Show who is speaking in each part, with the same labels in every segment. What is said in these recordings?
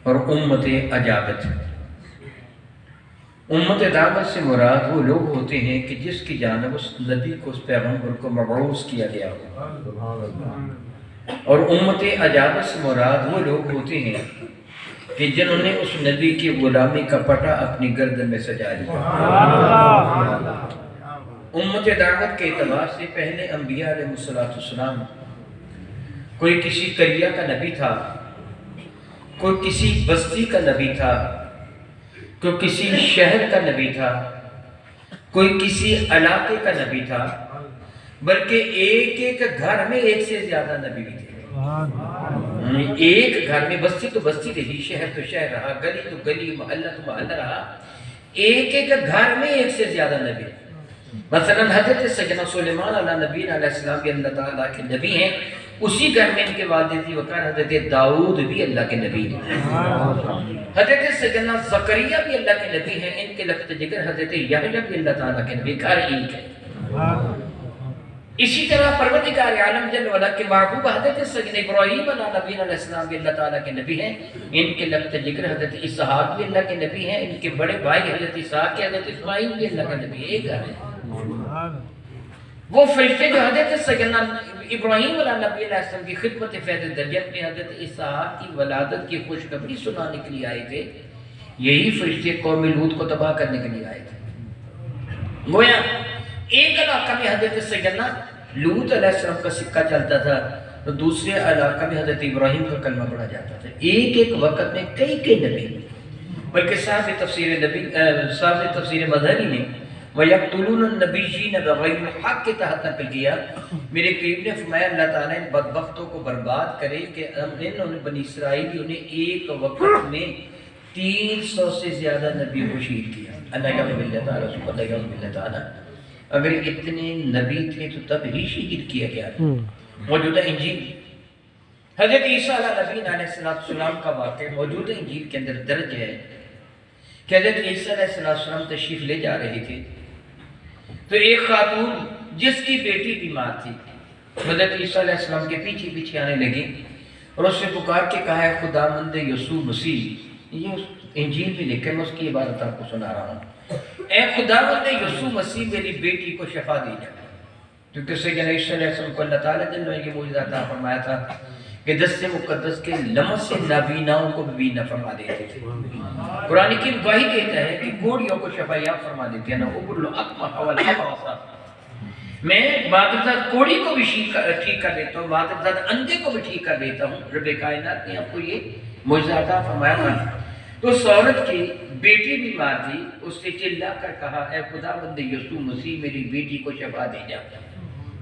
Speaker 1: اور امت اجابت۔ امت دعوت سے مراد وہ لوگ ہوتے ہیں کہ جس کی جانب اس نبی کو، اس پیغمبر کو مبعوث کیا گیا ہو، اور امت اجابت سے مراد وہ لوگ ہوتے ہیں کہ جنہوں نے اس نبی کی غلامی کا پٹا اپنی گردن میں سجا لیا۔ امت دعوت کے اعتبار سے پہلے انبیاء علیہ السلام، کوئی کسی قریہ کا نبی تھا، کوئی کسی بستی کا نبی تھا، کوئی کسی شہر کا نبی تھا، کوئی کسی علاقے کا نبی تھا، بلکہ ایک ایک گھر میں ایک سے زیادہ نبی بھی تھے۔ ایک گھر میں، بستی تو بستی رہی، شہر تو شہر رہا، گلی تو گلی، محلہ تو محلہ رہا، ایک ایک گھر میں ایک سے زیادہ نبی۔ مثلا حضرت سیدنا سلیمان علیہ نبی علیہ السلام بھی اللہ تعالیٰ کے نبی ہیں، اسی گھر میں ان کے والد تھی وقار حضرت داؤد بھی اللہ کے نبی ہیں، حضرت سیدنا زکریا بھی اللہ کے نبی ہیں، ان کے لخت جگر حضرت یحییٰ بھی اللہ تعالیٰ کے نبی، گھر ایک ہے۔ اسی طرح پروردگار عالم جل وعلا کے محبوب حضرت سیدنا ابراہیم علیہ نبی علیہ السلام بھی اللہ تعالیٰ کے نبی ہیں، ان کے لخت جگر حضرت اسحاق بھی اللہ کے نبی ہیں، ان کے بڑے بھائی حضرت اسحاق کے حضرت اسماعیل بھی اللہ کے نبی، ایک گھر ہے۔ وہ فرشتے جو حضرت سیدنا ابراہیم علیہ نبی علیہ السلام کی خدمت فیض دریت میں حضرت اسحاق کی ولادت کی خوشخبری سنانے کے لیے آئے تھے، یہی فرشتے قوم لوط کو تباہ کرنے کے لیے آئے تھے۔ گویا ایک علاقہ میں حضرت سیدنا لوط علیہ السلام کا سکہ چلتا تھا تو دوسرے علاقہ میں حضرت ابراہیم کا کلمہ پڑھا جاتا تھا، ایک ایک وقت میں کئی نبی۔ بلکہ صاحب تفسیر مظہری نے وَيَقْتُلُونَ النَّبِيِّينَ بِغَيْرِ الْحَقِّ کے تحت نقل کیا، میرے قریب نے فرمایا اللہ تعالیٰ ان بدبختوں کو برباد کرے کہ انہوں نے بنی اسرائیلیوں نے ایک وقت میں 300 سے زیادہ نبی کو شہید کیا۔ اللہ تعالیٰ اگر اتنے نبی تھے تو تب ہی شہید کیا گیا۔ موجودہ انجیل حضرت عیسیٰ علیہ نبی علیہ السلام کا واقعہ موجودہ انجیل کے اندر درج ہے کہ حضرت عیسیٰ علیہ السلام تشریف لے جا رہے تھے تو ایک خاتون جس کی بیٹی بیمار تھی حضرت عیسیٰ علیہ السلام کے پیچھے پیچھے آنے لگی اور اس سے پکار کے کہا ہے خداوند یسوع مسیح، یہ انجیل بھی لکھا ہے، میں اس کی عبارت آپ کو سنا رہا ہوں، اے خداوند یسوع مسیح میری بیٹی کو شفا دی جائے، کیونکہ سیدنا عیسیٰ علیہ السلام کو اللہ تعالیٰ نے یہ معجزہ عطا فرمایا تھا کہ دست مقدس کے لمس سے نابیناؤں کو بھی بینا فرما دیتے تھے۔ قرآن کی گواہی دیتا ہے کہ کوڑیوں کو شفا یاب فرما دیتے ہیں نا، میں مادرزاد کوڑی کو بھی ٹھیک کر دیتا ہوں، مادرزاد اندھے کو بھی ٹھیک کر دیتا ہوں۔ رب کائنات نے آپ کو یہ معجزہ عطا فرمایا تھا۔ تو اس عورت کی بیٹی بیمار تھی، اس نے چلا کر کہا اے خداوند یسوع مسیح میری بیٹی کو شفا دے جا۔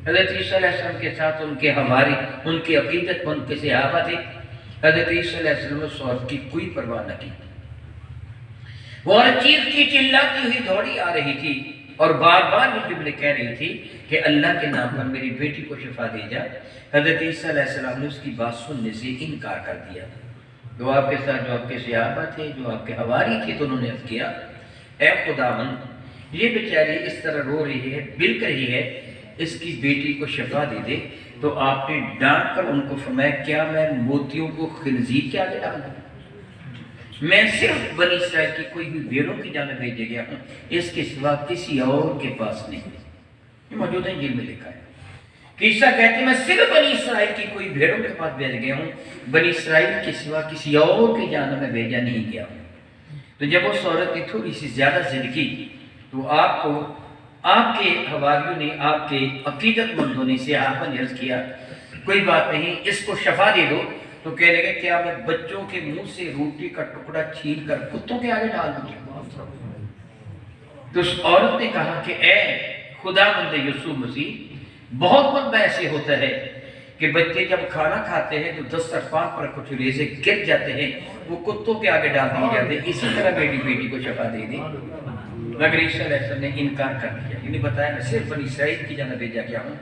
Speaker 1: حضرت عیسیٰ علیہ السلام کے ساتھ ان کے حواری، ان کی عقیدت ان کے صحابہ تھے۔ حضرت عیسیٰ علیہ السلام اس عورت کی کوئی پرواہ نہ کی، وہ عورت چیختی چلاتی ہوئی دوڑی آ رہی تھی اور بار بار یہ جملے کہہ رہی تھی کہ اللہ کے نام پر میری بیٹی کو شفا دے جا۔ حضرت عیسیٰ علیہ السلام نے اس کی بات سننے سے انکار کر دیا۔ جو آپ کے ساتھ جو آپ کے صحابہ تھے، جو آپ کے حواری تھے، تو انہوں نے عرض کیا اے خداوند یہ بیچاری اس طرح رو رہی ہے، بلک رہی ہے، اس کی بیٹی کو شفا دے دے۔ تو آپ نے ڈانٹ کر ان کو فرمایا کیا میں موتیوں کو خنزیر کے آگے ڈال دوں؟ میں صرف بنی اسرائیل کی کوئی بھی بھیڑوں کی جانب بھیجے گیا ہوں، اس کے سوا کسی اور کے پاس نہیں۔ یہ موجودہ انجیل میں لکھا ہے کہ عیسیٰ کہتے ہیں میں صرف بنی اسرائیل کی کوئی بھیڑوں کے پاس بھیج گیا ہوں، بنی اسرائیل کے سوا کسی اور کی جانب میں بھیجا نہیں گیا ہوں۔ تو جب اس عورت نے تھوڑی سی زیادہ ضد کی تو آپ کو آپ کے حواریوں نے، آپ کے عقیدت مندوں نے، صحابہ نے عرض کیا کوئی بات نہیں، اس کو شفا دے دو۔ تو کہہ لگے کیا میں بچوں کے منہ سے روٹی کا ٹکڑا چھین کر کتوں کے آگے ڈال دوں؟ تو اس عورت نے کہا کہ اے خداوند یسوع مسیح، بہت مرتبہ ایسے ہوتا ہے کہ بچے جب کھانا کھاتے ہیں تو دسترخوان پر کچھ ریزے گر جاتے ہیں، وہ کتوں کے آگے ڈال دیے جاتے ہیں، اسی طرح میری بیٹی کو شفا دے دی۔ مگر عیسیٰ علیہ السلام نے انکار کر دیا، انہیں بتایا میں صرف بنی اسرائیل کی جانب بھیجا گیا ہوں،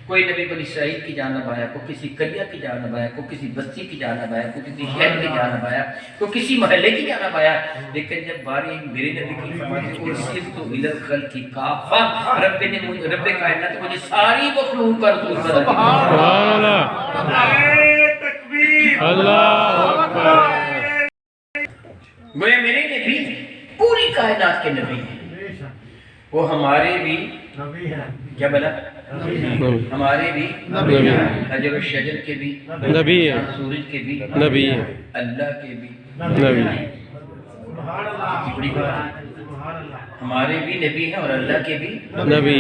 Speaker 1: کوئی نبی بنی اسرائیل کی جانب آیا، کوئی کسی قریہ کی جانب آیا، کوئی کسی بستی کی جانب آیا، کوئی کسی شہر کی جانب آیا، کوئی کسی محلے کی جانب آیا، لیکن جب باری میرے نبی کی فرماتے اور صرف تو الی الخلق کافہ، رب کائنات نے مجھے ساری مخلوق پر رسول بنا دیا۔
Speaker 2: تکبیر، اللہ اکبر۔
Speaker 1: گویا میرے نبی پوری کائنات کے نبی ہیں، وہ ہمارے بھی کیا بلا ہمارے بھی حجر و شجر کے بھی
Speaker 2: نبی ہے،
Speaker 1: سورج کے بھی
Speaker 2: نبی ہے،
Speaker 1: اللہ کے بھی
Speaker 2: نبی
Speaker 1: بڑی بات ہے۔ ہمارے بھی نبی ہیں اور اللہ کے بھی
Speaker 2: نبی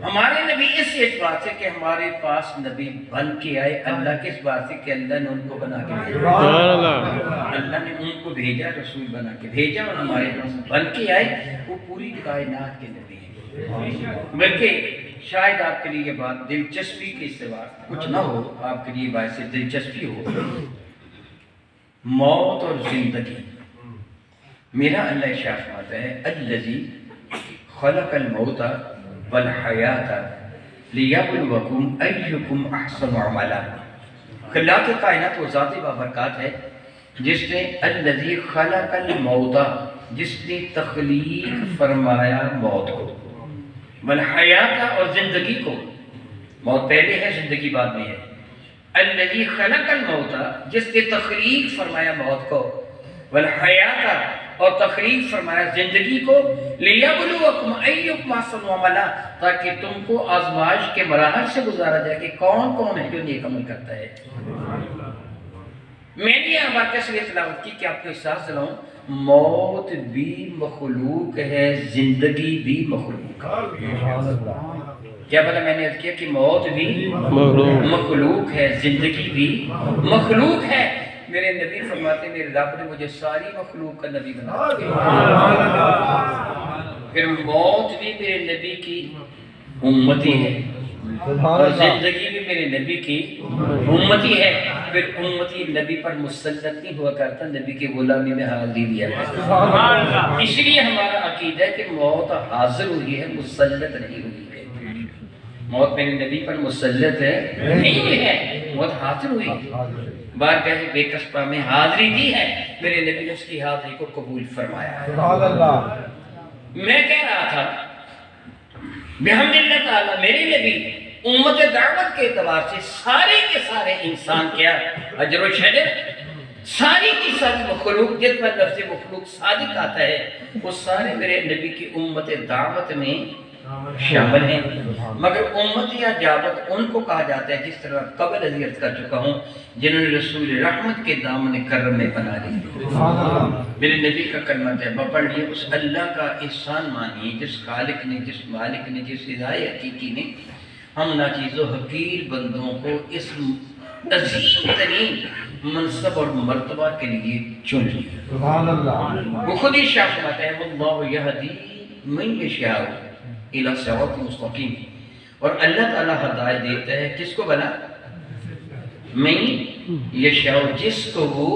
Speaker 1: ہمارے نبی اس اعتبار سے کہ ہمارے پاس نبی بن کے آئے، اللہ کس بات سے کہ اللہ نے ان کو بنا کے بھیجا،
Speaker 2: سبحان اللہ،
Speaker 1: اللہ نے ان کو بھیجا، رسول بنا کے بھیجا اور ہمارے پاس بن کے آئے، وہ پوری کائنات کے نبی ہیں۔ بلکہ شاید آپ کے لیے یہ بات دلچسپی کے سوا کچھ نہ ہو، آپ کے لیے باعث دلچسپی ہو، موت اور زندگی میرا اللہ ارشاد فرماتا ہے الذی خلق الموت والحیات لیبلوکم ایکم احسن عملا۔ خلاق کائنات وہ ذات بابرکات ہے جس نے الذی خلق الموت، جس نے تخلیق فرمایا موت کو، والحیات اور زندگی کو، موت پہلے ہے زندگی بعد میں ہے، الذی خلق الموت جس نے تخلیق فرمایا موت کو، والحیات اور تخلیق فرمایا زندگی کو، لیبلوکم ایکم احسن عملا، تاکہ تم کو آزمائش کے مراحل سے گزارا جائے کہ کون کون ہے جو نیک عمل کرتا ہے۔ میں نے یہاں بات کیسے تلاوت کی کہ آپ کو احساس دلاؤں، موت بھی مخلوق ہے، زندگی بھی مخلوق ہے۔ کیا پتا میں نے عرض کیا کہ موت بھی مخلوق ہے، زندگی بھی مخلوق ہے۔ میرے نبی فرماتے میرے رب نے مجھے ساری مخلوق کا نبی بنا دیا، پھر موت بھی میرے نبی کی امتی ہے اور زندگی بھی میرے نبی کی امتی ہے، پھر امتی نبی پر مسلط نہیں ہوا کرتا، نبی کی غلامی میں حاضری دیا کرتا۔ اس لیے ہمارا عقیدہ ہے کہ موت حاضر ہوئی ہے، مسلط نہیں ہوئی ہے۔ موت میرے نبی پر مسلط ہے نہیں ہوئی ہے، موت حاضر ہوئی ہے، بار کہتے بے کسبہ میں حاضری دی ہے، میرے نبی نے اس کی حاضری کو قبول فرمایا ہے۔ میں کہہ رہا تھا بحمد اللہ تعالیٰ میرے نبی امت دعوت کے اعتبار سے سارے کے سارے انسان کیا حجر و شجر، ساری کی ساری مخلوق جس پر لفظ مخلوق صادق آتا ہے، وہ سارے میرے نبی کی امت دعوت میں شامل ہیں، مگر امت یا دعوت ان کو کہا جاتا ہے جس طرح قبل عرض کر چکا ہوں، جنہوں نے رسول رحمت کے دامن کرم میں بنا لی۔ میرے نبی کا کلمہ طیبہ پڑھ لیے، اس اللہ کا احسان مانیے جس خالق نے، جس مالک نے، جس ہدایت حقیقی نے ہم ناچیز و حقیر بندوں کو اس عظیم ترین منصب اور مرتبہ کے لیے چن لیا۔ وہ خود ہی شاہ فرماتا ہے واللہ یہدی من یشاء الی صراط مستقیم، اور اللہ تعالیٰ ہدایت دیتا ہے کس کو بنا؟ من یشاء، جس کو وہ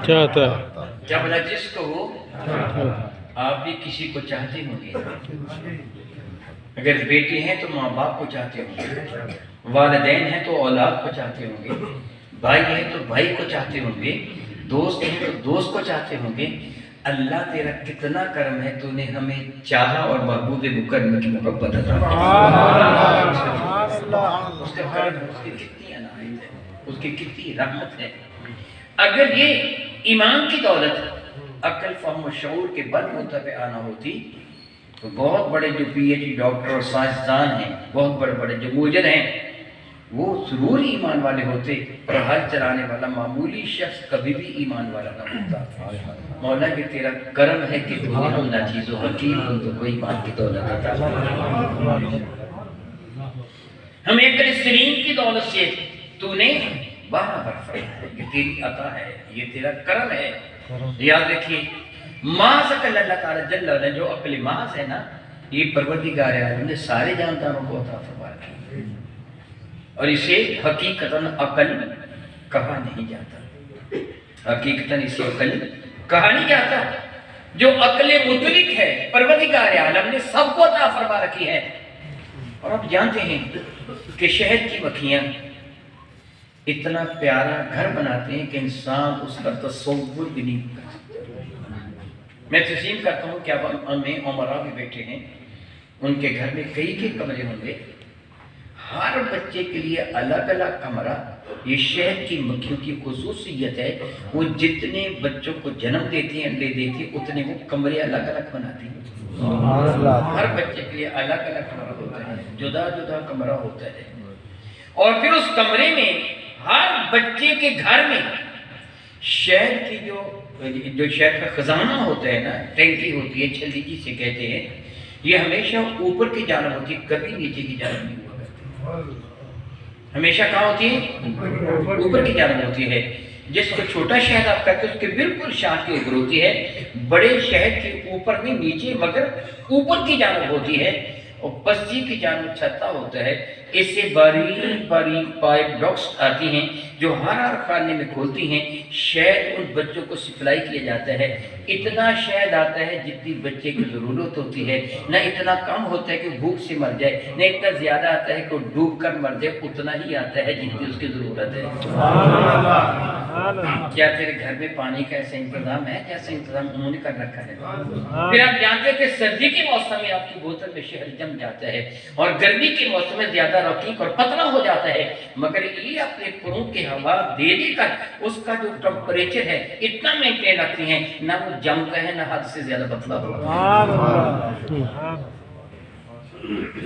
Speaker 2: چاہتا ہے،
Speaker 1: کیا بنا؟ جس کو وہ، آپ بھی کسی کو چاہتے ہوں گے، اگر بیٹے ہیں تو ماں باپ کو چاہتے ہوں گے، والدین ہیں تو اولاد کو چاہتے ہوں گے، بھائی ہیں تو بھائی کو چاہتے ہوں گے، دوست ہیں تو دوست کو چاہتے ہوں گے۔ اللہ تیرا کتنا کرم ہے، تو نے ہمیں چاہا اور محبوب مکرم کی محبت عطا کی۔ اس کا کرم، اس کی کتنی عنایت ہے، اس کی کتنی رحمت ہے۔ اگر یہ ایمان کی دولت عقل فہم و شعور کے بل بوتے پہ آنا ہوتی تو بہت بڑے جو پی ایچ ڈی ڈاکٹر اور سائنسدان ہیں، بہت بڑے بڑے جو موجر ہیں، وہ ضرور ایمان والے ہوتے، اور حل چلانے والا معمولی شخص کبھی بھی ایمان والا نہ ہوتا۔ مولا کہ تیرا کرم ہے کہ تو نے ہم ناچیز و حکیم ہم تو کوئی ایمان کی دولت عطا فرمائی، ہمیں عقل سلیم کی دولت سے تو نے باہر فرمایا، یہ تیری عطا ہے، یہ تیرا کرم ہے۔ یاد رکھیے محض عقل اللہ تعالیٰ جل وعلا، جو عقل محض ہے نا، یہ پروردگار عالم نے سارے جانداروں کو عطا فرما رکھی، اور اسے حقیقتاً عقل کہا نہیں جاتا، حقیقتاً اسے عقل کہا نہیں جاتا۔ جو عقل مطلق ہے پروردگار عالم نے سب کو عطا فرما رکھی ہے۔ اور آپ جانتے ہیں کہ شہد کی مکھیاں اتنا پیارا گھر بناتے ہیں کہ انسان اس کا تصور بھی نہیں کر سکتا۔ میں تسلیم کرتا ہوں کہ اب ہمیں عمرہ بھی بیٹھے ہیں، ان کے گھر میں کئی کمرے ہوں گے، ہر بچے کے لیے الگ الگ کمرہ یہ شہد کی مکھیوں کی خصوصیت ہے، وہ جتنے بچوں کو جنم دیتی ہیں، انڈے دیتی ہیں، اتنے وہ کمرے الگ الگ بناتی ہیں۔ ہر بچے کے لیے الگ الگ کمرہ ہوتا ہے، جدا جدا کمرہ ہوتا ہے، اور پھر اس کمرے میں ہر بچے کے گھر میں شہد کی جو شہد کا خزانہ ہوتا ہے نا، ٹینکی ہوتی ہے، چھلی جسے کہتے ہیں، یہ ہمیشہ اوپر کی جانب ہوتی ہے، کبھی نیچے کی جانب نہیں ہوا کرتی، ہمیشہ کہاں ہوتی ہے؟ اوپر کی جانب ہوتی ہے۔ جس کو چھوٹا شہد آپ کہتے ہیں اس کے بالکل شاخ کے اوپر ہوتی ہے، بڑے شہد کے اوپر نہیں، نیچے مگر اوپر کی جانب ہوتی ہے، اور پستی کی جانب چھتا ہوتا ہے۔ اس سے باریک باریک پائپ ڈاکس آتی ہیں جو ہر خانے میں کھولتی ہیں، شہد ان بچوں کو سپلائی کیا جاتا ہے۔ اتنا شہد آتا ہے جتنی بچے کی ضرورت ہوتی ہے، نہ اتنا کم ہوتا ہے کہ بھوک سے مر جائے، نہ اتنا زیادہ آتا ہے کہ وہ ڈوب کر مر جائے، اتنا ہی آتا ہے جتنی اس کی ضرورت ہے۔ کیا تیرے گھر میں پانی کا ایسا انتظام ہے؟ جیسا انتظام انہوں نے کر رکھا ہے۔ پھر آپ جانتے ہیں کہ سردی کے موسم میں آپ کی بوتل میں شہد جم جاتا ہے، اور گرمی کے موسم میں زیادہ رقیق اور پتلا ہو جاتا ہے، مگر یہ اپنے پروں کی ہوا دے دے کر اس کا جو ٹمپریچر ہے اتنا مینٹین رکھتی ہیں، نہ وہ جمتا ہے نہ حد سے زیادہ پتلا ہوتا ہے۔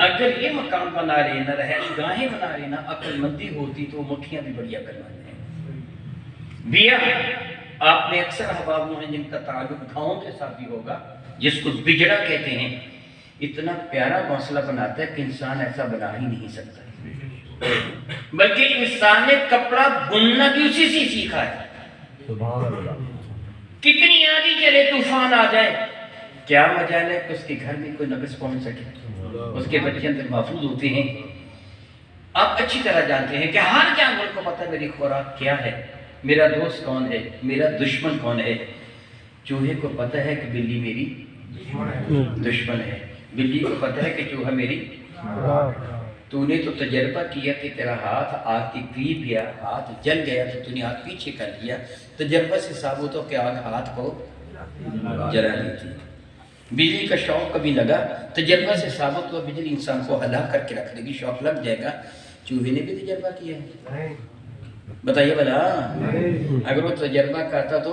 Speaker 1: اگر یہ مکان بنا رہے نہ رہائش گاہیں بنا رہے نہ عقل مندی ہوتی تو مکھیاں بھی بڑی عقل مند ہیں۔ بیا آپ میں اکثر احباب ہیں جن کا تعلق گاؤں کے ساتھ بھی ہوگا، جس کو بجڑا کہتے ہیں، اتنا پیارا گھونسلہ بناتا ہے کہ انسان ایسا بنا ہی نہیں سکتا، بلکہ انسان نے کپڑا بننا بھی اسی سے سیکھا ہے۔ کتنی آندھی چلے، طوفان آ جائے، کیا مجال ہے کہ اس کے گھر میں کوئی نقص پہنچ سکے، اس کے بچے اندر محفوظ ہوتے ہیں۔ آپ اچھی طرح جانتے ہیں کہ ہر جانور کو پتہ ہے میری خوراک کیا ہے، میرا دوست کون ہے، میرا دشمن کون ہے۔ چوہے کو پتہ ہے کہ بلی میری دشمن ہے، بلی کو پتہ ہے کہ چوہا میری۔ تو نے تو تجربہ کیا کہ تیرا ہاتھ آگ کے قریب گیا، ہاتھ جل گیا تو نے ہاتھ پیچھے کر لیا، تجربہ سے ثابت ہو کہ آگ ہاتھ کو جلا لیتی۔ بجلی کا شوق کبھی لگا، تجربہ سے ثابت ہوا بجلی انسان کو ہلا کر کے رکھ دے گی، شوق لگ جائے گا۔ چوہے نے بھی تجربہ کیا ہے، بتائیے بھلا، اگر وہ تجربہ کرتا تو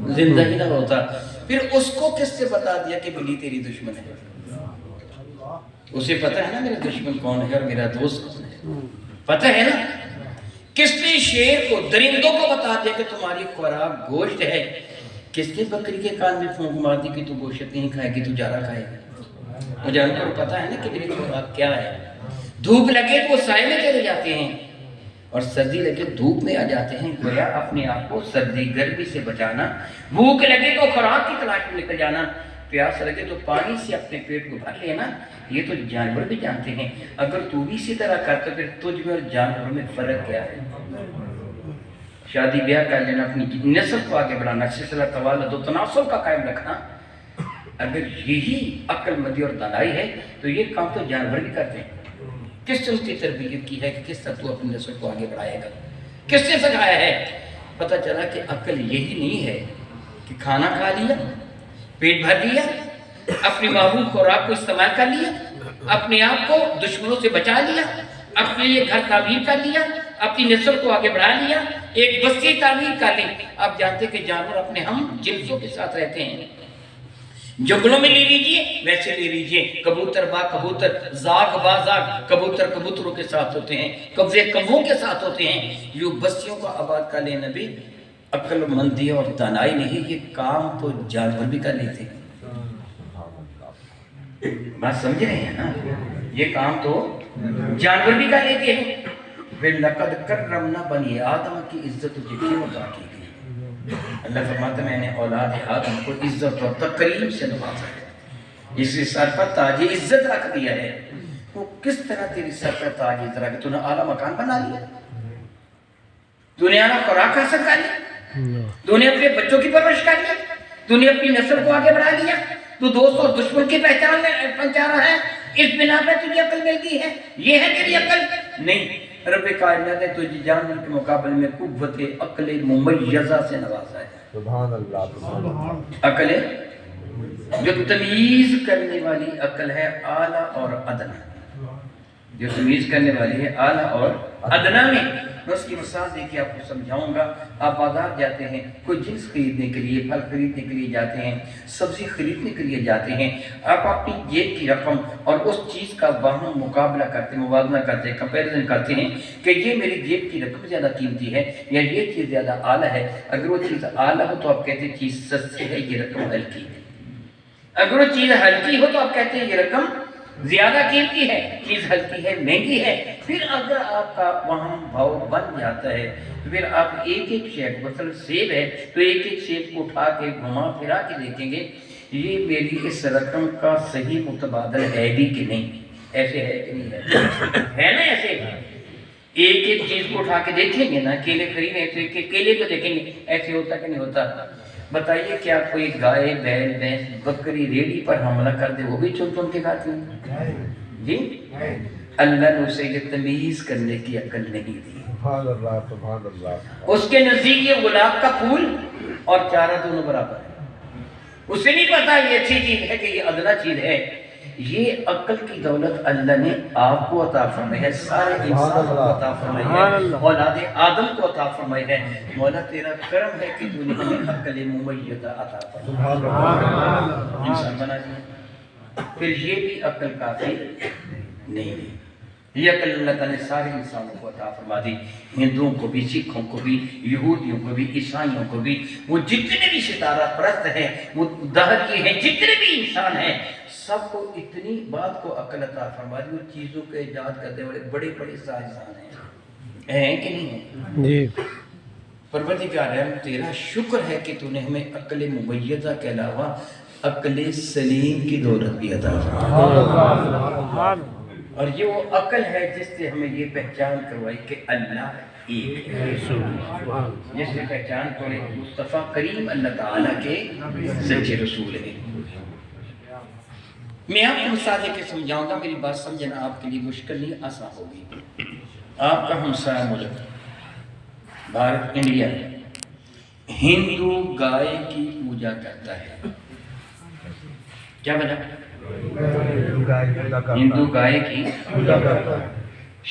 Speaker 1: زندہ ہی نہ ہوتا۔ پھر اس کو کس سے بتا دیا کہ بلی تیری دشمن ہے؟ اسے پتہ ہے نا میرا دشمن کون ہے اور میرا دوست کون ہے، پتہ ہے نا۔ کس نے شیر کو، درندوں کو بتا دیا کہ تمہاری خوراک گوشت ہے؟ کس نے بکری کے کان میں پھونک مار دی کہ تو گوشت نہیں کھائے گی، تو جارا کھائے گی؟ وہ جانور کو پتہ ہے نا کہ میری خوراک کیا ہے۔ دھوپ لگے تو وہ سائے میں چلے جاتے ہیں، اور سردی لگے دھوپ میں آ جاتے ہیں۔ گویا اپنے آپ کو سردی گرمی سے بچانا، بھوک لگے تو خوراک کی تلاش میں نکل جانا، پیاس لگے تو پانی سے اپنے پیٹ کو بھر لینا، یہ تو جانور بھی جانتے ہیں۔ اگر تو بھی اسی طرح کرتا پھر تجھ میں اور جانوروں میں فرق کیا ہے؟ شادی بیاہ کر لینا، اپنی نسل کو آگے بڑھانا، سلسلہ توالد و تناسل کا قائم رکھنا، اگر یہی عقل مندی اور دانائی ہے تو یہ کام تو جانور بھی کرتے ہیں۔ کس نے اس کی تربیت کی ہے کہ کس طرح تو اپنی نسل کو آگے بڑھائے گا؟ کس نے سکھایا ہے؟ پتہ چلا کہ عقل یہی نہیں ہے کہ کھانا کھا لیا، پیٹ بھر لیا، اپنی معمول خوراک کو استعمال کر لیا، اپنے آپ کو دشمنوں سے بچا لیا، اپنے لیے گھر تعمیر کر لیا، اپنی نسل کو آگے بڑھا لیا، ایک بستی تعمیر کر لی۔ آپ جانتے کہ جانور اپنے ہم جنسوں کے ساتھ رہتے ہیں، جنگلوں میں لے لیجئے، ویسے لے لیجئے، کبوتر با کبوتر، زاغ با زاغ، کبوتر کبوتروں کے ساتھ ہوتے ہیں، کبوے کبوں کے ساتھ ہوتے ہیں۔ یہ بستیوں کو آباد کر لینا بھی عقل مندی اور دانائی نہیں، یہ کام تو جانور بھی کر لیتے ہیں۔ بات سمجھ رہے ہیں نا؟ یہ کام تو جانور بھی کر لیتے ہیں۔ وَلَقَدْ كَرَّمْنَا بَنِي آدم کی عزت و جکیوں عطا کی گئی۔ اللہ فرماتا ہے میں نے اولاد آدم کو عزت اور تکریم سے نوازا ہے، اس لیے سر پر تاج عزت رکھ دیا ہے۔ وہ کس طرح تیری سر پر تاج عزت رکھ، تو نے اعلیٰ مکان بنا لیا، تو نے اعلیٰ خوراک حاصل کر لی، تو نے اپنے بچوں کی پرورش کر لیا، تو نے اپنی نسل کو آگے بڑھا لیا، تو دوست اور دشمن کی پہچان میں پہنچا رہا ہے، اس بنا پہ تجھے عقل ملتی ہے، یہ ہے تیری عقل؟ نہیں، رب کائنات نے تجھے جانور کے مقابلے میں قوت عقل ممیزہ سے نوازا ہے۔
Speaker 3: سبحان اللہ،
Speaker 1: عقل جو تمیز کرنے والی عقل ہے، اعلیٰ اور ادنا۔ جو تمیز کرنے والی ہے اعلیٰ اور ادنا میں. میں اس کی مثال دے کے آپ کو سمجھاؤں گا. آپ بازار جاتے ہیں, کوئی جنس خریدنے کے لیے, پھل خریدنے کے لیے جاتے ہیں, سبزی خریدنے کے لیے جاتے ہیں. آپ اپنی جیب کی رقم اور اس چیز کا باہم مقابلہ کرتے, موازنہ کرتے, کمپیریزن کرتے ہیں کہ یہ میری جیب کی رقم زیادہ قیمتی ہے یا یہ چیز زیادہ اعلیٰ ہے. اگر وہ چیز اعلیٰ ہو تو آپ کہتے ہیں چیز سستی ہے, یہ رقم ہلکی ہے. اگر وہ چیز ہلکی ہو تو آپ کہتے ہیں یہ رقم زیادہ قیمتی ہے, چیز ہلکی ہے, مہنگی ہے. پھر اگر آپ کا وہاں بھاؤ بن جاتا ہے تو پھر آپ ایک ایک شے کو, مثلا سیب ہے تو ایک ایک سیب کو اٹھا کے گھما پھرا کے دیکھیں گے یہ میری اس رقم کا صحیح متبادل ہے بھی کہ نہیں. ایسے ہے کہ نہیں ہے نا. ایسے ایک ایک چیز کو اٹھا کے دیکھیں گے نا, کیلے خریدیں تو ایک ایک کیلے کو دیکھیں گے, ایسے ہوتا کہ نہیں ہوتا. بتائیے کیا کوئی گائے, بیل, بھینس, بکری ریڑھی پر حملہ کر دے وہ بھی چن چن کے کھاتی ہے جی؟ اللہ نے اسے یہ تمیز کرنے کی عقل نہیں دی.
Speaker 3: سبحان اللہ سبحان اللہ.
Speaker 1: اس کے نزدیک یہ گلاب کا پھول اور چارہ دونوں برابر ہے. اسے نہیں پتا یہ اچھی چیز ہے کہ یہ ادنا چیز ہے. یہ عقل کی دولت اللہ نے آپ کو عطا فرمائی ہے, سارے انسان کو عطا فرمائی ہے, اولاد آدم کو عطا فرمائی ہے. مولا تیرا کرم ہے کہ تو نے ہمیں عقل ممیزہ عطا فرمائی, انسان بنا دیا. پھر یہ بھی عقل کافی نہیں ہے. یہ عقل اللہ تعالیٰ نے سارے انسانوں کو عطا فرما دی, ہندوؤں کو بھی, سکھوں کو بھی, یہودیوں کو بھی, عیسائیوں کو بھی. وہ جتنے بھی ستارہ پرست ہیں, وہ دہر کے ہیں, جتنے بھی انسان ہیں, سب کو اتنی بات کو عقل عطا فرما دی. وہ چیزوں کے ایجاد کرنے والے بڑے بڑے سائنسدان ہیں کہ نہیں ہیں
Speaker 2: جی.
Speaker 1: پروردگار ہے تیرا شکر ہے کہ تو نے ہمیں عقل ممیزہ کے علاوہ عقل سلیم کی دولت بھی عطا فرمائی. اور یہ وہ عقل ہے جس سے ہمیں یہ پہچان کروائی کہ اللہ ایک ہے, جس سے پہچان کرے مصطفیٰ کریم اللہ تعالیٰ کے سچے رسول ہیں. میں آپ کو مثال دے کے سمجھاؤں گا, میری بات سمجھنا آپ کے لیے مشکل نہیں, آسان ہوگی. آپ کا ہمسایہ ملک بھارت, انڈیا, ہندو گائے کی پوجا کرتا ہے. کیا وجہ؟ ہندو گائے کی پوجا کرتا ہے.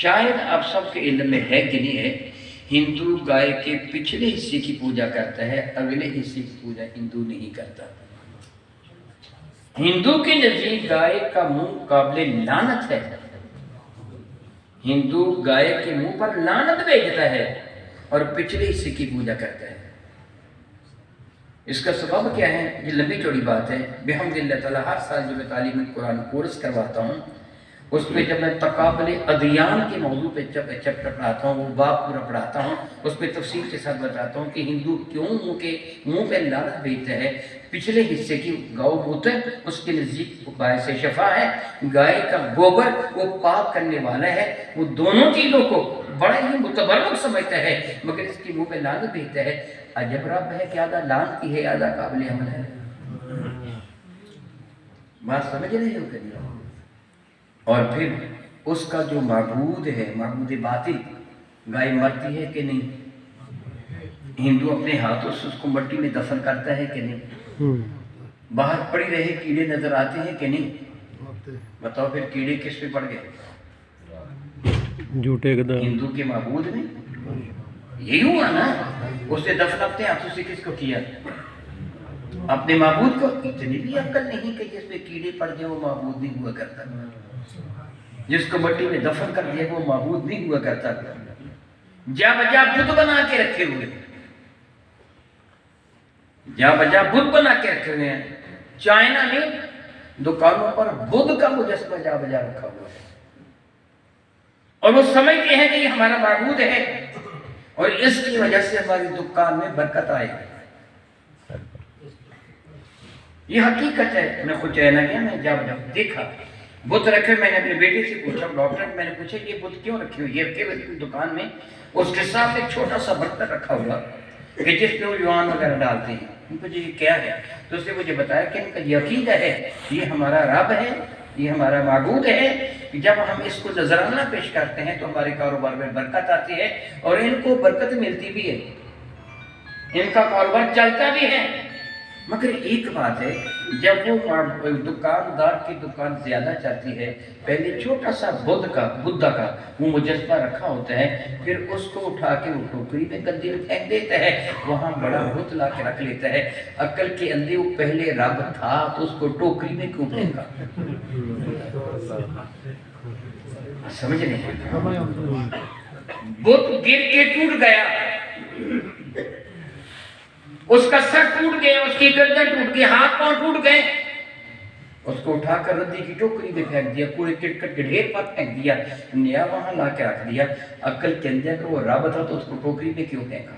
Speaker 1: شاید آپ سب کے علم میں ہے کہ نہیں ہے, ہندو گائے کے پچھلے حصے کی پوجا کرتا ہے, اگلے حصے کی پوجا ہندو نہیں کرتا. ہندو کے نزدیک گائے کا منہ قابل لعنت ہے. ہندو گائے کے منہ پر لعنت بھیجتا ہے اور پچھلے حصے کی پوجا کرتا ہے. اس کا سبب کیا ہے؟ یہ لمبی چوڑی بات ہے. بحمد اللہ تعالیٰ ہر سال جو میں تعلیم قرآن کورس کرواتا ہوں, اس پہ جب میں تقابل ادیان کے موضوع پہ چیپٹر پڑھاتا ہوں, وہ باب پورا پڑھاتا ہوں, اس پہ تفصیل کے ساتھ بتاتا ہوں کہ ہندو کیوں منہ پہ لعنت بھیجتا ہے. پچھلے حصے کی گاؤ موتر اس کے نزدیک باعث شفا ہے, گائے کا گوبر وہ پاک کرنے والا ہے. وہ دونوں چیزوں کو بڑا ہی متبرک سمجھتا ہے, مگر اس کی منہ پہ لعنت بھیجتا ہے. عجب رب ہے کہ آدھا لعنتی ہے, آدھا قابل عمل ہے. بات سمجھ رہے ہو کہ نہیں؟ اور پھر اس کا جو معبود ہے, معبود باطل, گائے مرتی ہے کہ نہیں؟ ہندو اپنے ہاتھوں سے اس کو مٹی میں دفن کرتا ہے کہ نہیں؟ باہر پڑی رہے کیڑے نظر آتے ہیں کہ نہیں؟ بتاؤ پھر کیڑے کس پہ پڑ گئے؟
Speaker 2: جھوٹے گدا.
Speaker 1: ہندو کے معبود میں یہی ہوا نا, اس نے دفن اپنے ہاتھوں سے کس کو کیا؟ اپنے معبود کو. اتنی بھی عقل نہیں کہ جس پہ کیڑے پڑ جائے وہ معبود نہیں ہوا کرتا, جس کو مٹی میں دفن کر دیا وہ معبود نہیں ہوا کرتا. جا بجا بت بنا کے رکھے ہوئے, جا بجا بت بنا کے رکھے ہوئے ہیں. چائنا میں دکانوں پر بدھ کا مجسمہ جا بجا رکھا ہوا ہے, اور وہ سمجھتے ہیں کہ یہ ہمارا معبود ہے اور اس کی وجہ سے ہماری دکان میں برکت آئے. یہ حقیقت ہے. میں خود چائنا گیا, میں جا بجا دیکھا بت رکھے. میں نے اپنے بیٹے سے پوچھا, ڈاکٹر میں نے پوچھا یہ بت کیوں رکھے ہوئے؟ یہ رکھے ہوئے دکان میں, اس کے ساتھ ایک چھوٹا سا برتن رکھا ہوا کہ جس پہ وہ جوان وغیرہ ڈالتے ہیں. ان کو یہ کیا ہے؟ تو اس نے مجھے بتایا کہ ان کا یہ عقیدہ ہے یہ ہمارا رب ہے, یہ ہمارا معبود ہے. جب ہم اس کو نذرانہ پیش کرتے ہیں تو ہمارے کاروبار میں برکت آتی ہے اور ان کو برکت ملتی بھی ہے, ان کا کاروبار چلتا بھی ہے. مگر ایک بات ہے، جب وہ دکاندار کی دکان زیادہ چلتی ہے، پہلے چھوٹا سا بدھا کا وہ مجسمہ رکھا ہوتا ہے، پھر اس کو اٹھا کے وہ ٹوکری میں گندی میں پھینک دیتا ہے، وہاں بڑا بت لا کے رکھ لیتا ہے۔ عقل کے اندھے وہ پہلے رب تھا تو اس کو ٹوکری میں کیوں پھینکا؟ سمجھ نہیں، بت گر کے ٹوٹ گیا، اس کا سر ٹوٹ گیا، اس کی گردن ٹوٹ گئی، ہاتھ پاؤں ٹوٹ گئے، اس کو اٹھا کر ردی کی ٹوکری میں پھینک دیا، کوڑے کرکٹ کے ڈھیر پر پھینک دیا، نیا وہاں لا کے رکھ دیا۔ عقل کے اندر اگر وہ رب تھا تو اس کو ٹوکری میں کیوں پھینکا؟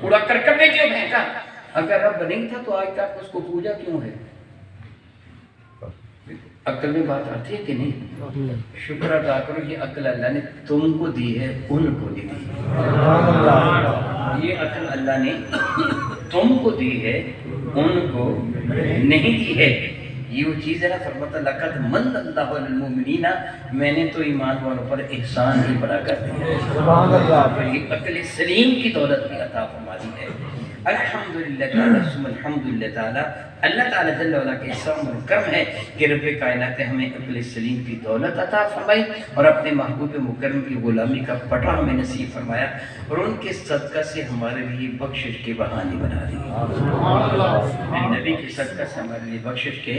Speaker 1: کوڑا کرکٹ میں کیوں پھینکا؟ اگر رب نہیں تھا تو آج تک اس کو پوجا کیوں ہے؟ عقل میں بات آتی ہے کہ نہیں؟ شکر ادا کرو، یہ عقل اللہ نے تم کو دی ہے، ان کو نہیں دی۔ یہ عقل اللہ نے تم کو دی ہے، ان کو نہیں دی ہے۔ یہ وہ چیز ہے نا، فرماتا لقد من اللہ علی المؤمنین، میں نے تو ایمان والوں پر احسان ہی بڑا کر دیا۔ سبحان اللہ۔ یہ عقل سلیم کی دولت بھی عطا فرما دی ہے۔ الحمدللہ تعالیٰ ثم الحمدللہ تعالیٰ، اللہ تعالیٰ جل وعلا کے احسان و کرم ہے کہ رب کائنات ہمیں عقل سلیم کی دولت عطا فرمائی اور اپنے محبوب مکرم کی غلامی کا پٹا ہمیں نصیب فرمایا، اور ان کے صدقہ سے ہمارے لیے بخشش کے بہانے بنا دیے۔ نبی کے صدقہ سے ہمارے لیے بخشش کے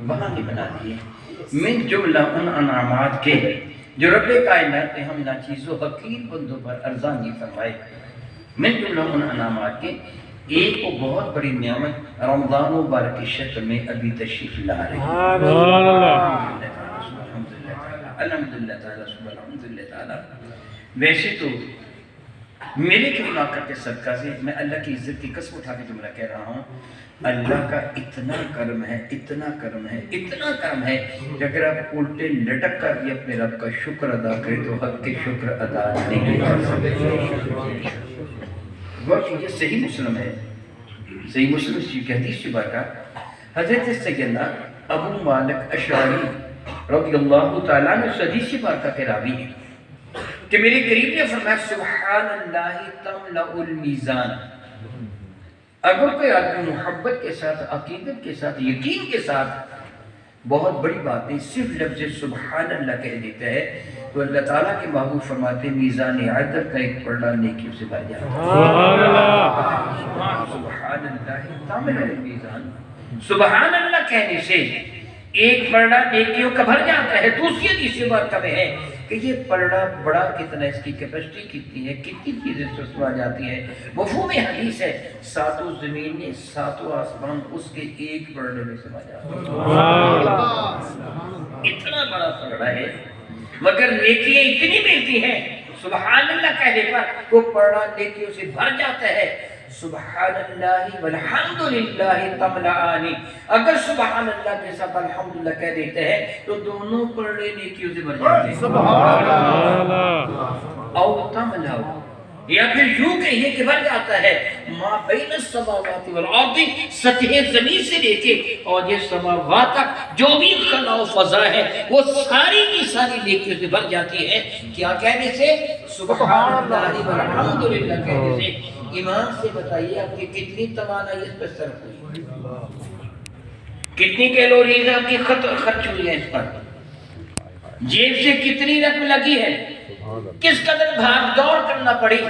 Speaker 1: بہانے بنا دیے۔ من جملہ ان انعامات کے جو رب کائنات نے ہم ناچیز و حقیر بندوں پر ارزانی فرمائے، من جملہ ان انعامات کے ایک وہ بہت بڑی نعمت رمضان مبارک کی شکل میں ابھی تشریف لا رہی ہے۔ الحمدللہ تعالیٰ الحمدللہ تعالیٰ۔ ویسے تو میرے کلمہ کے صدقہ سے میں اللہ کی عزت کی قسم اٹھا کے جملہ کہہ رہا ہوں، اللہ کا اتنا کرم ہے، اتنا کرم ہے، اتنا کرم ہے کہ اگر آپ الٹے لٹک کر بھی اپنے رب کا شکر ادا کریں تو حق کے شکر ادا نہیں کر سکتے۔ وہ یہ صحیح مسلم ہے، صحیح مسلم کی حدیث کی بات کا حضرت سیدنا ابو مالک اشعری رضی اللہ تعالیٰ نے اس حدیث کی بات کا راوی ہے کہ میرے قریب نے فرمایا سبحان اللہ تملأ المیزان۔ اگر کوئی آدمی محبت کے ساتھ، عقیدت کے ساتھ، یقین کے ساتھ بہت بڑی باتیں صرف لفظ سبحان اللہ کہہ دیتا ہے تو اللہ تعالیٰ کے محبوب فرماتے ہیں میزان عدل کا ایک پلڑا نیکیوں سے بھر جاتا ہے۔ سبحان اللہ تملأ المیزان، سبحان اللہ کہنے سے ایک پلڑا نیکیوں کا بھر جاتا ہے۔ دوسری حدیث سے بات کرتے ہیں کہ یہ پلڑا بڑا کتنا، اس کی کیپیسٹی کتنی ہے، کتنی چیزیں سسوا جاتی ہیں۔ مفہوم حدیث ہے ساتوں زمینیں ساتوں آسمان اس کے ایک پلڑے میں سما جاتے ہیں۔ اتنا بڑا پلڑا ہے مگر نیکیاں اتنی ملتی ہیں، سبحان اللہ کہنے پر وہ پلڑا نیکیوں سے بھر جاتا ہے۔ سبحان اللہ والحمدللہ تملأانی، اگر سبحان اللہ کے ساتھ الحمدللہ کہہ دیتے ہیں تو دونوں پلڑے نیکیوں سے بھر جاتے ہیں۔ سبحان اللہ۔ او تملأ، یا پھر یوں کہیے کہ بھر جاتا ہے ما بین السماوات والارض، سطح زمین سے لے کے اور یہ سماوات تک جو بھی خلا و فضا ہے وہ ساری کی ساری نیکیوں سے بھر جاتی ہے۔ کیا کہنے سے؟ سبحان اللہ والحمدللہ کہنے سے۔ ایمان سے بتائیے آپ کی کتنی توانائی اس پر صرف ہوئی، کتنی کیلوریز آپ کی خرچ ہوئی ہے اس پر، جیب سے کتنی رقم لگی ہے، کس قدر بھاگ دوڑ کرنا پڑی،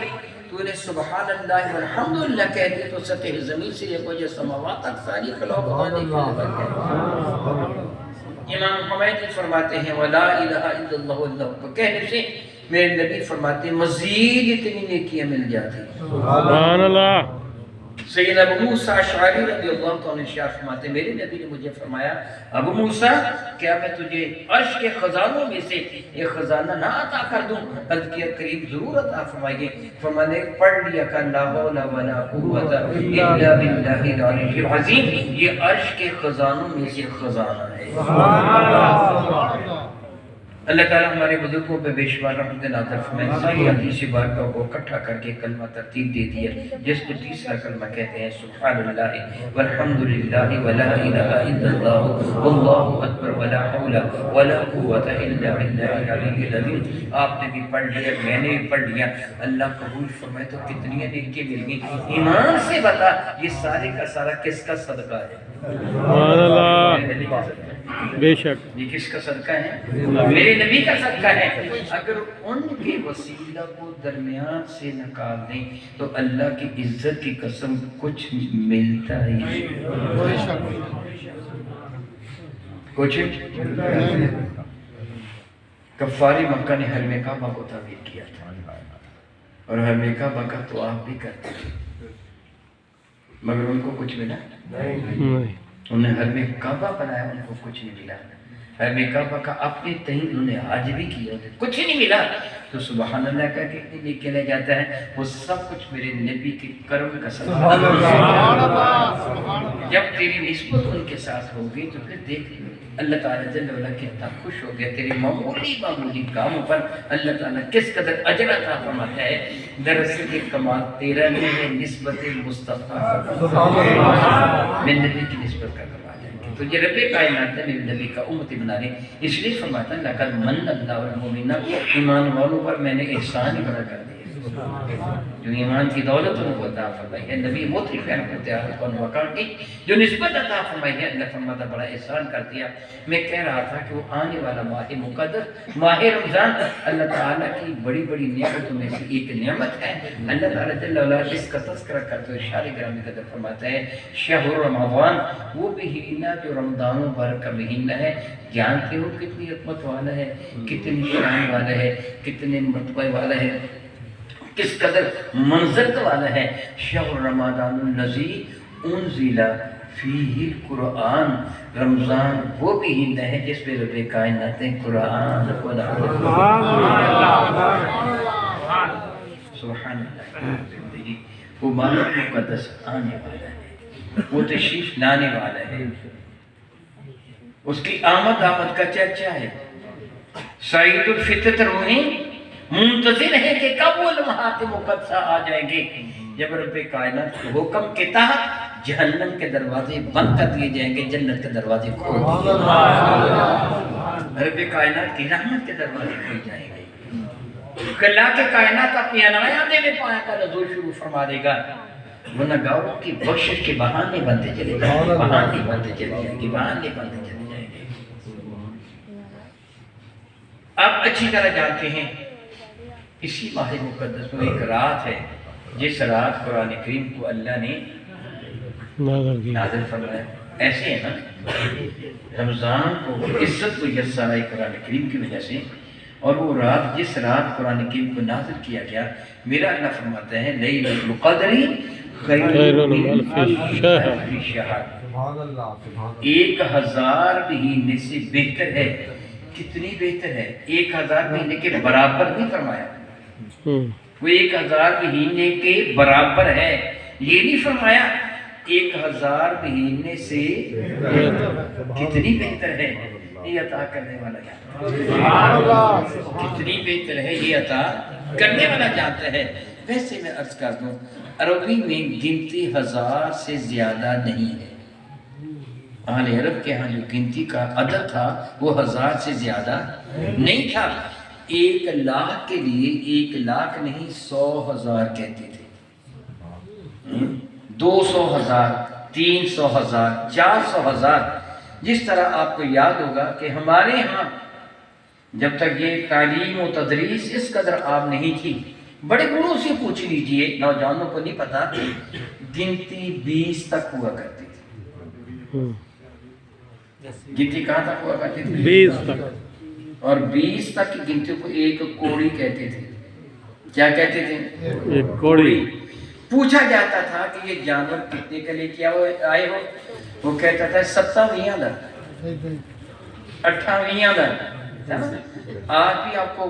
Speaker 1: تو انہیں سبحان اللہ والحمدللہ کہہ دیا تو سطح زمین سے یہ وجہ سماوات تک ساری خلا و فضا امام حمیدی فرماتے ہیں وَلَا إِلَهَ إِلَّا اللَّهُ اللَّهُ کو کہنے سے میرے نبی فرماتے ہیں مزید اتنی نیکیاں مل جاتی ہیں۔
Speaker 2: سبحان اللہ۔
Speaker 1: سیدنا ابو موسیٰ اشعری رضی اللہ عنہ ارشاد فرماتے ہیں میرے نبی نے مجھے فرمایا ابو موسیٰ کیا میں تجھے عرش کے خزانوں میں سے ایک خزانہ نہ عطا کر دوں؟ عرض کیا قریب ضرور عطا فرمائیے۔ فرمانے پڑھ لیا کہ لا حول ولا قوت الا باللہ العلی العظیم، یہ عرش کے خزانوں میں سے خزانہ ہے۔ اللہ تعالیٰ ہمارے بزرگوں پہ بے شمار رحمت نازل فرمائے. ساری حدیث بارکہ کو اکٹھا کر کے کلمہ ترتیب دے دیا جس کو تیسرا کلمہ کہتے ہیں سبحان اللہ والحمد للہ ولا الہ الا اللہ واللہ اکبر ولا حول ولا قوت الا باللہ العلی العظیم. آپ نے بھی پڑھ لیا, میں نے بھی پڑھ لیا. اللہ قبول فرمائے تو کتنی نیکی مل گئی. ایمان سے بتا یہ سارے کا سارا کس کا صدقہ ہے؟
Speaker 2: سبحان اللہ بے شک
Speaker 1: یہ کس کا صدقہ ہے؟ میرے نبی کا صدقہ ہے. اگر ان کے وسیلہ کو درمیان سے نکال دیں تو اللہ کی عزت کی قسم کچھ ملتا ہی نہیں. کچھ کفاری مکہ نے حرم کعبہ کو تعمیر کیا تھا اور حرم کعبہ کا تو آپ بھی کرتے تھے, مگر ان کو کچھ ملا
Speaker 2: نہیں.
Speaker 1: انہوں نے حرم کعبہ بنایا, ان کو کچھ نہیں ملا. حرم کعبہ کا اپنے تئیں انہوں نے حج بھی کیا, کچھ نہیں ملا. تو سبحان اللہ کا کتنی نیکی لے جاتا ہے, وہ سب کچھ میرے نبی کے کرم کا صدقہ. جب تیری نسبت ان کے ساتھ ہوگی تو پھر دیکھ اللہ تعالیٰ جل وعلا کتنا خوش ہو گیا. تیرے معمولی کاموں پر اللہ تعالیٰ کس قدر اجر عطا فرماتا ہے. دراصل یہ کمال تیرا نہیں ہے, نسبت مصطفیٰ میرے نبی کی نسبت کا کمال ہے. تو یہ رب کائنات نے میرے نبی کا امتی بنا لی. اس لیے فرماتا ہے لقد من اللہ والمؤمنین, ایمان والوں پر میں نے احسان بڑا کر دیا. جو ایمان کی دولت ان کو عطا فرمائی ہے. نبی مطرف کون وقار کی جو نسبت عطا فرمائی ہے, اللہ فرماتا بڑا احسان کر دیا. میں کہہ رہا تھا کہ وہ آنے والا ماہ مقدس ماہ رمضان اللہ تعالیٰ کی بڑی بڑی نعمتوں میں سے ایک نعمت ہے. اللہ تعالیٰ جل وعلا اس کا تذکرہ کرتے ہوئے اشارے گرامی قدر فرماتا ہے شہر رمضان, وہ مہینہ جو رمضان مبارک کا مہینہ ہے. جانتے ہو کتنی عظمت والا ہے, کتنی شان والا ہے, کتنے مرتبہ والا ہے, کس قدر منزلت والا ہے. شہر رمضان الذی انزل فیہ القرآن, رمضان وہ مہینہ ہے جس پہ رب کائنات نے قرآن کو نازل سبحان اللہ. زندگی وہ ماہ مقدس آنے والا ہے, وہ تشریف لانے والا ہے, اس کی آمد کا چرچا ہے. سعید الفطرت روحی منتظر ہے کہ کب وہ لمحات مقدسہ آ جائیں گے جب رب کائنات کے حکم کے تحت جہنم کے دروازے بند کر دیے جائیں گے, جنت کے دروازے کھول دیے جائیں گے, رب کائنات کی رحمت کے دروازے کھول جائیں گے. اللہ کے کائنات اپنی عنایاتیں میں پایا کا نزول شروع فرما دے گا. گناہگاروں کی بخشش کے بہانے بنتے چلے جائیں گے, بہانے بنتے چلے جائیں گے, بہانے بنتے چلے جائیں گے. آپ اچھی طرح جانتے ہیں اسی ماہ مقدس میں ایک رات ہے جس رات قرآن کریم کو اللہ نے نازل فرمایا. ایسے ہے نا, رمضان کو عزت کو یسر آئی قرآن کریم کی وجہ سے, اور وہ رات جس رات قرآن کریم کو نازل کیا گیا, میرا اللہ فرماتا ہے لیلۃ القدر خیر من الف شہر, 1000 مہینے سے بہتر ہے. کتنی بہتر ہے, 1000 مہینے کے برابر نہیں فرمایا, وہ 1000 مہینے کے برابر ہے. یہ نہیں فرمایا 1000 مہینے سے کتنی بہتر ہے. یہ عطا کرنے والا جانتا ہے, کتنی بہتر ہے یہ عطا کرنے والا جانتا ہے. ویسے میں عرض کر دوں عربی میں گنتی 1000 سے زیادہ نہیں ہے. اہل عرب کے ہاں جو گنتی کا عدد تھا وہ 1000 سے زیادہ نہیں تھا. 1 لاکھ کے لیے 1 لاکھ نہیں 100,000 کہتے تھے, 200,000, 300,000, 400,000. جس طرح آپ کو یاد ہوگا کہ ہمارے ہاں جب تک یہ تعلیم و تدریس اس قدر عام نہیں تھی, بڑے بوڑھوں سے پوچھ لیجئے, نوجوانوں کو نہیں پتا, گنتی 20 تک ہوا کرتی تھی. گنتی کہاں تک ہوا کرتی تھی؟ 20 تک. اور 20 تک کی گنتی کو ایک کوڑی کہتے تھے. کیا کہتے تھے؟ ایک کوڑی. پوچھا جاتا تھا کہ یہ جانور کتنے کے لے کے آئے ہو, وہ کہتا تھا 27 در 28 در. آج بھی آپ کو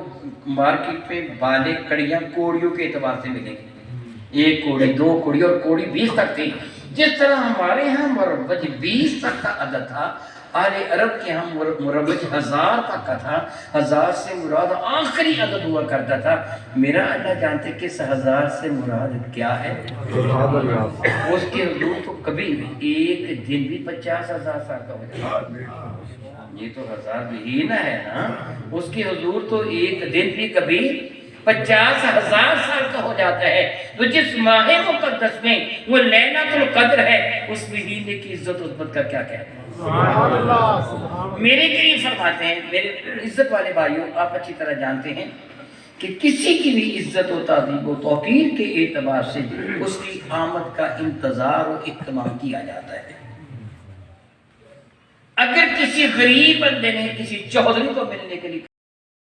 Speaker 1: مارکیٹ میں بالے کڑیاں کوڑیوں کے اعتبار سے ملیں گی, 1 کوڑی 2 کوڑی, اور کوڑی 20 تک تھی. جس طرح ہمارے ہاں مروج 20 تک کا عدد تھا, اہل عرب کے ہم مروج 1000 تک کا تھا. 1000 سے مراد آخری عدد ہوا کرتا تھا. میرا اللہ جانتے کہ اس 1000 سے مراد کیا ہے.
Speaker 3: سبحان اللہ.
Speaker 1: اس کے حضور تو کبھی بھی ایک دن بھی 50,000 سال کا ہو جائے. یہ تو 1000 بھی نہ ہے نا. اس کے حضور تو ایک دن بھی کبھی 50,000 سال کا ہو جاتا ہے. تو جس ماہ مقدس میں وہ لیلۃ القدر ہے اس مہینے کی عزت و عظمت کا کیا کہتے ہیں. میرے کریم فرماتے ہیں میرے عزت والے بھائیوں آپ اچھی طرح جانتے ہیں کہ کسی کی بھی عزت و تعظیم و توقیر کے اعتبار سے اس کی آمد کا انتظار و اہتمام کیا جاتا ہے. اگر کسی غریب بندے نے کسی چودھری کو ملنے کے لیے